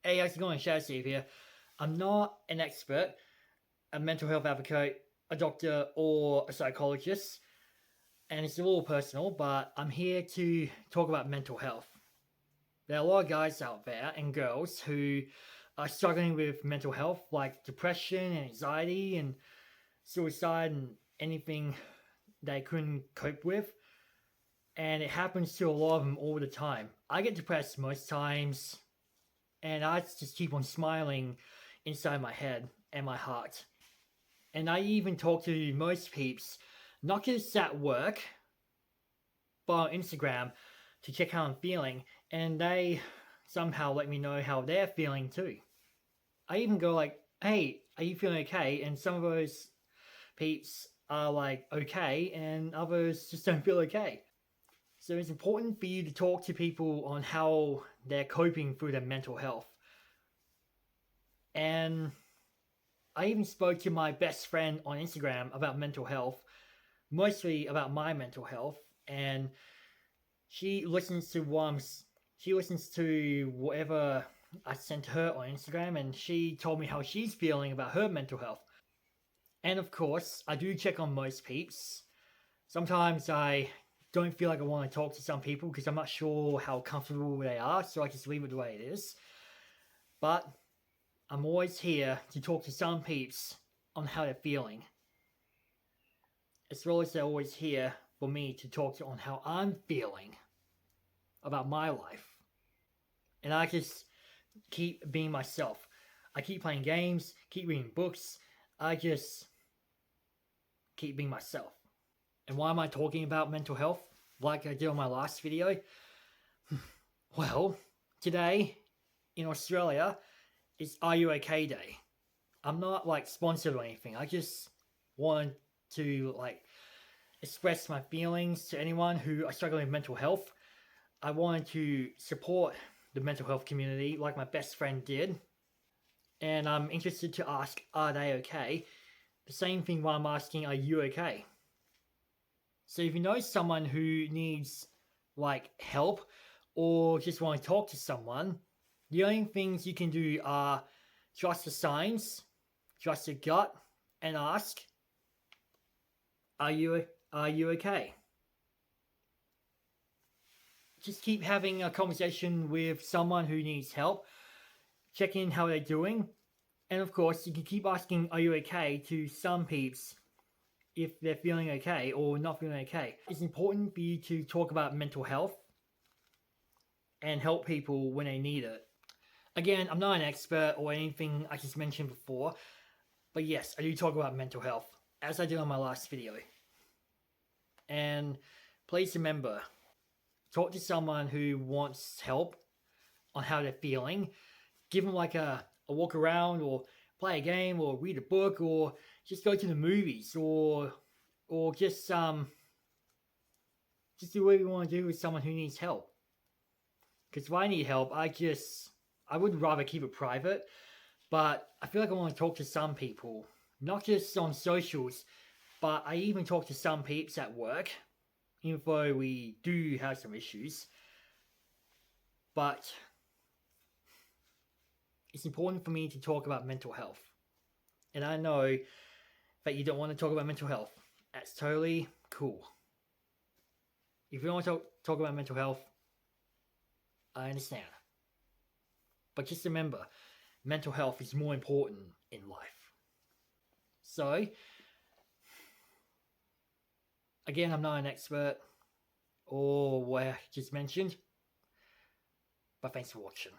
Hey, how's it going? Shaz Steve here. I'm not an expert, a mental health advocate, a doctor, or a psychologist, and it's a little personal, but I'm here to talk about mental health. There are a lot of guys out there and girls who are struggling with mental health, like depression and anxiety and suicide and anything they couldn't cope with. And it happens to a lot of them all the time. I get depressed most times, and I just keep on smiling inside my head and my heart. And I even talk to most peeps, not just at work, but on Instagram to check how I'm feeling, and they somehow let me know how they're feeling too. I even go like, hey, are you feeling okay? And some of those peeps are like, okay, and others just don't feel okay. So it's important for you to talk to people on how they're coping through their mental health. And I even spoke to my best friend on Instagram about mental health, mostly about my mental health, and she listens to whatever I sent her on Instagram, and she told me how she's feeling about her mental health. And of course, I do check on most peeps. Sometimes I don't feel like I want to talk to some people because I'm not sure how comfortable they are, so I just leave it the way it is. But I'm always here to talk to some peeps on how they're feeling, as well as they're always here for me to talk to on how I'm feeling about my life. And I just keep being myself. I keep playing games, keep reading books. I just keep being myself. And why am I talking about mental health like I did on my last video? Well, today in Australia is Are You OK Day. I'm not like sponsored or anything. I just want to like express my feelings to anyone who are struggling with mental health. I wanted to support the mental health community like my best friend did. And I'm interested to ask, are they okay? The same thing while I'm asking, are you okay? So if you know someone who needs like help or just want to talk to someone, the only things you can do are trust the signs, trust your gut, and ask, are you okay? Just keep having a conversation with someone who needs help, check in how they're doing, and of course you can keep asking, are you okay, to some peeps if they're feeling okay or not feeling okay. It's important for you to talk about mental health and help people when they need it. Again, I'm not an expert or anything I just mentioned before, but yes, I do talk about mental health, as I did on my last video. And please remember, talk to someone who wants help on how they're feeling. Give them like a walk around, or play a game, or read a book, or just go to the movies, or just do whatever you want to do with someone who needs help. Because if I need help, I would rather keep it private, but I feel like I want to talk to some people, not just on socials, but I even talk to some peeps at work, even though we do have some issues. But it's important for me to talk about mental health. And I know that you don't want to talk about mental health. That's totally cool. If you don't want to talk about mental health, I understand. But just remember, mental health is more important in life. So, again, I'm not an expert or what I just mentioned, but thanks for watching.